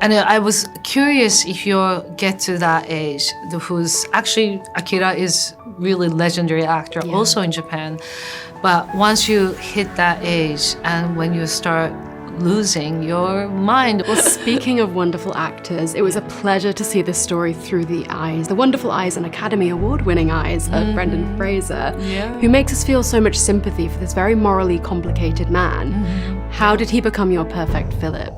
And I was curious if you get to that age, who's actually, Akira is really legendary actor, also in Japan. But once you hit that age and when you start losing your mind. Well, speaking of wonderful actors, it was a pleasure to see this story through the wonderful eyes and Academy Award-winning eyes of Brendan Fraser, who makes us feel so much sympathy for this very morally complicated man. How did he become your perfect Philip?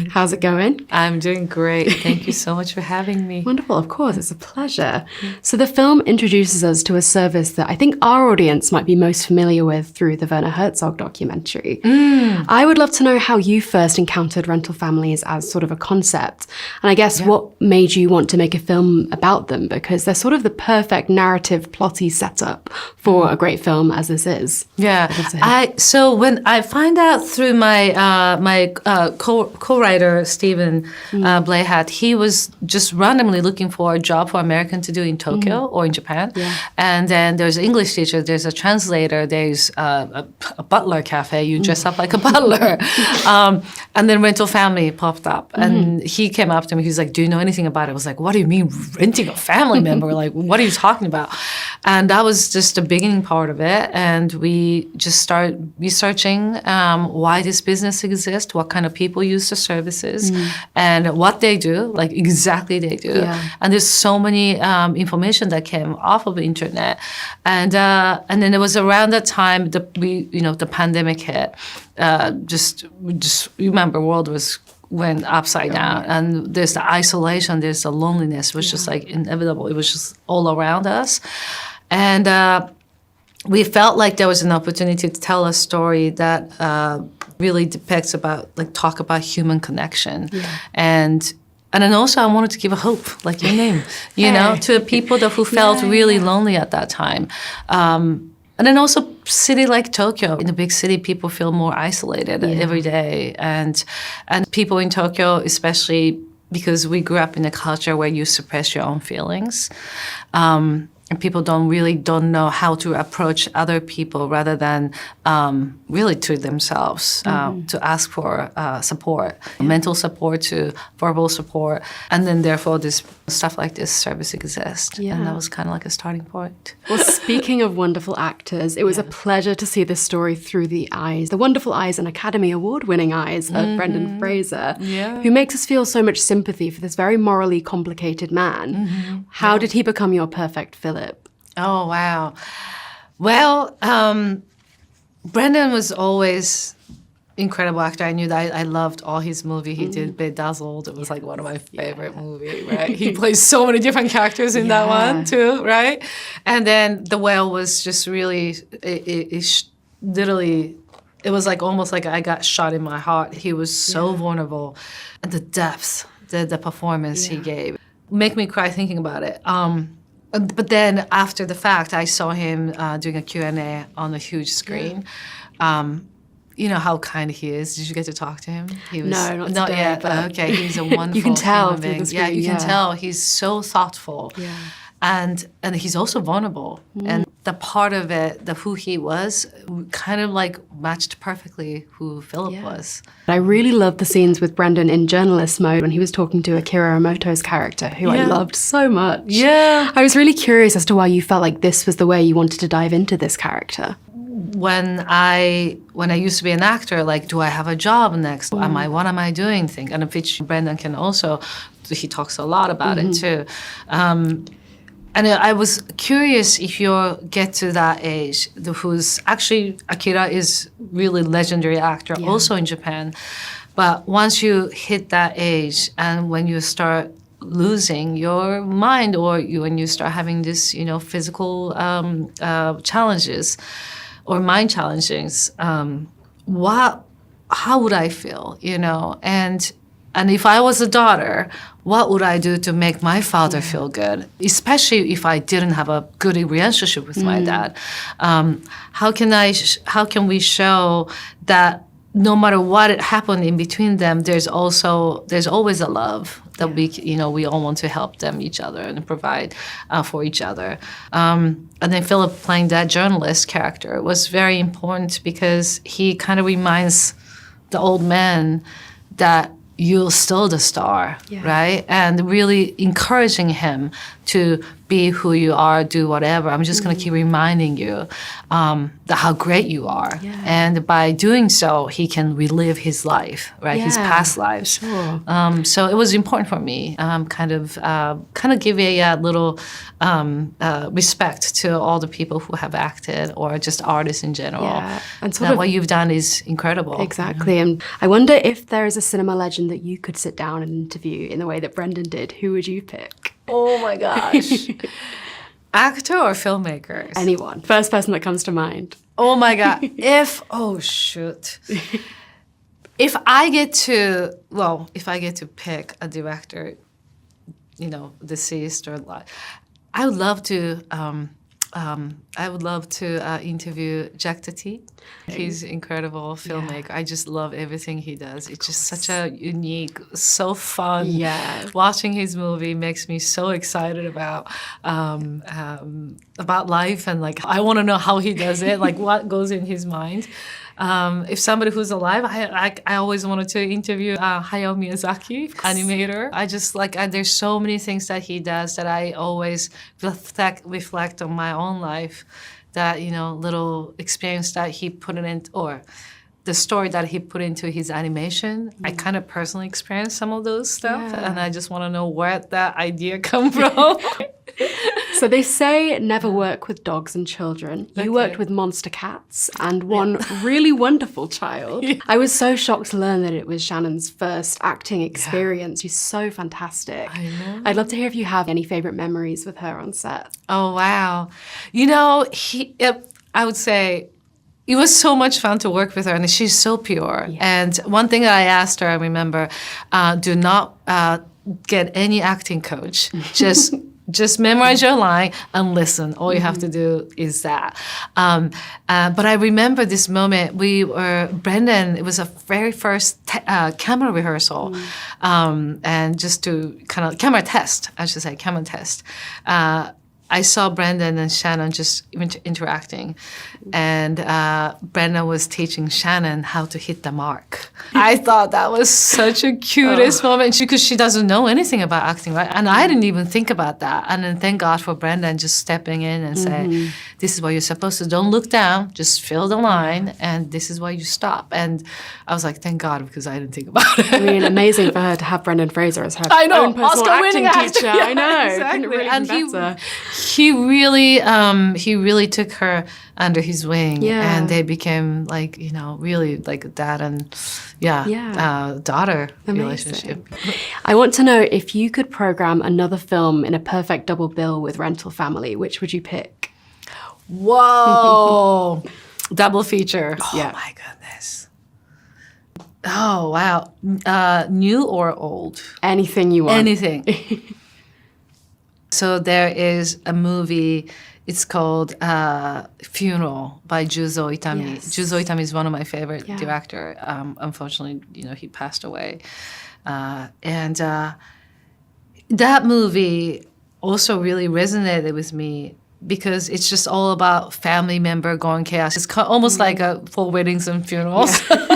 How's it going? I'm doing great. Thank you so much for having me. Wonderful, of course, it's a pleasure. So the film introduces us to a service that I think our audience might be most familiar with through the Werner Herzog documentary. I would love to know how you first encountered rental families as sort of a concept, and I guess what made you want to make a film about them, because they're sort of the perfect narrative, plotty setup for a great film as this is. So when I find out through my co-writer Stephen Blayhat, he was just randomly looking for a job for American to do in Tokyo or in Japan. And then there's an English teacher, there's a translator, there's a butler cafe, you dress up like a butler. And then rental family popped up. And he came up to me, he's like, do you know anything about it? I was like, what do you mean renting a family member? Like, what are you talking about? And that was just the beginning part of it. And we just started researching why this business exists, what kind of people use the services, and what they do, like exactly they do. And there's so many information that came off of the internet. And then it was around that time the pandemic hit. Just remember, world went upside down, and there's the isolation, there's the loneliness, it was just like inevitable. It was just all around us. And we felt like there was an opportunity to tell a story that really depicts talk about human connection. And then also I wanted to give a hope, like your name, you know, to people who felt really lonely at that time. And then also city like Tokyo. In a big city, people feel more isolated every day. And people in Tokyo, especially because we grew up in a culture where you suppress your own feelings. And people don't know how to approach other people rather than really to themselves, to ask for support, mental support to verbal support. And then therefore this stuff like this service exists. And that was kind of like a starting point. Well, speaking of wonderful actors, it was a pleasure to see this story through the wonderful eyes and Academy Award-winning eyes of Brendan Fraser, who makes us feel so much sympathy for this very morally complicated man. How did he become your perfect Philip? Oh, wow. Well, Brendan was always incredible actor. I knew that. I loved all his movies. He did Bedazzled. It was like one of my favorite movies, right? He plays so many different characters in that one too, right? And then The Whale was just really, literally, it was like almost like I got shot in my heart. He was so vulnerable. And the depth, the performance he gave, make me cry thinking about it. But then after the fact, I saw him doing a Q&A on a huge screen. You know how kind he is. Did you get to talk to him? He was, no, not today, yet. But okay, he's a wonderful you can tell human being. screen, you can tell. He's so thoughtful. And he's also vulnerable. And the part of it, who he was, kind of like matched perfectly who Philip was. I really loved the scenes with Brendan in journalist mode when he was talking to Akira Emoto's character, who I loved so much. I was really curious as to why you felt like this was the way you wanted to dive into this character. When I used to be an actor, like, do I have a job next? What am I doing? And which Brendan can also, he talks a lot about it too. And I was curious if you get to that age, who's actually, Akira is really legendary actor, also in Japan. But once you hit that age and when you start losing your mind or when you start having this, physical challenges or mind challenges, how would I feel, And if I was a daughter, what would I do to make my father feel good? Especially if I didn't have a good relationship with my dad. How can we show that no matter what happened in between them, there's always a love that we all want to help each other and provide for each other. And then Philip playing that journalist character was very important because he kind of reminds the old man that you're still the star, right? And really encouraging him to be who you are, do whatever. I'm just going to keep reminding you how great you are. Yeah. And by doing so, he can relive his life, right? His past lives. Sure. So it was important for me, kind of give a little respect to all the people who have acted or just artists in general. Yeah. And That what you've done is incredible. Exactly. And I wonder if there is a cinema legend that you could sit down and interview in the way that Brendan did. Who would you pick? Oh my gosh. Actor or filmmakers? Anyone. First person that comes to mind. Oh my God. If I get to pick a director, deceased or alive, I would love to interview Jack Tati. He's an incredible filmmaker. I just love everything he does. It's just such a unique, so fun. Yeah. Watching his movie makes me so excited about life, and like I want to know how he does it, like what goes in his mind. If somebody who's alive, I always wanted to interview Hayao Miyazaki, animator. I just there's so many things that he does that I always reflect on my own life, that little experience that he put in, or the story that he put into his animation. I kind of personally experienced some of those stuff, and I just want to know where that idea come from. So they say never work with dogs and children. You worked with monster cats and one really wonderful child. Yeah. I was so shocked to learn that it was Shannon's first acting experience. She's so fantastic. I know. I'd love to hear if you have any favorite memories with her on set. Oh, wow. I would say it was so much fun to work with her, and she's so pure. Yeah. And one thing that I asked her, I remember, do not get any acting coach. Just memorize your line and listen. All you have to do is that. But I remember this moment. Brendan, it was a very first camera rehearsal. And just to camera test. I saw Brendan and Shannon just interacting, and Brendan was teaching Shannon how to hit the mark. I thought that was such a cutest moment, because she doesn't know anything about acting, right? And I didn't even think about that. And then thank God for Brendan just stepping in and saying, this is what you're supposed to do. Don't look down, just fill the line, and this is why you stop. And I was like, thank God, because I didn't think about it. I mean, amazing for her to have Brendan Fraser as her own personal Oscar-winning acting teacher. Yeah, I know. Exactly. Really be better. He really took her under his wing, and they became really like a dad and daughter relationship. I want to know, if you could program another film in a perfect double bill with Rental Family, which would you pick? Whoa. Double feature. Oh my goodness. Oh wow. New or old? Anything you want. Anything. So there is a movie, it's called Funeral by Juzo Itami. Yes. Juzo Itami is one of my favorite director. Unfortunately, he passed away. And that movie also really resonated with me, because it's just all about family member going chaos. It's almost like for weddings and funerals. But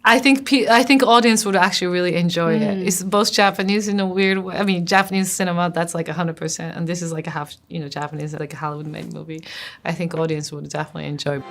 I think audience would actually really enjoy it. It's both Japanese in a weird way. I mean, Japanese cinema, that's like 100%, and this is like a half, Japanese, like a Hollywood-made movie. I think audience would definitely enjoy.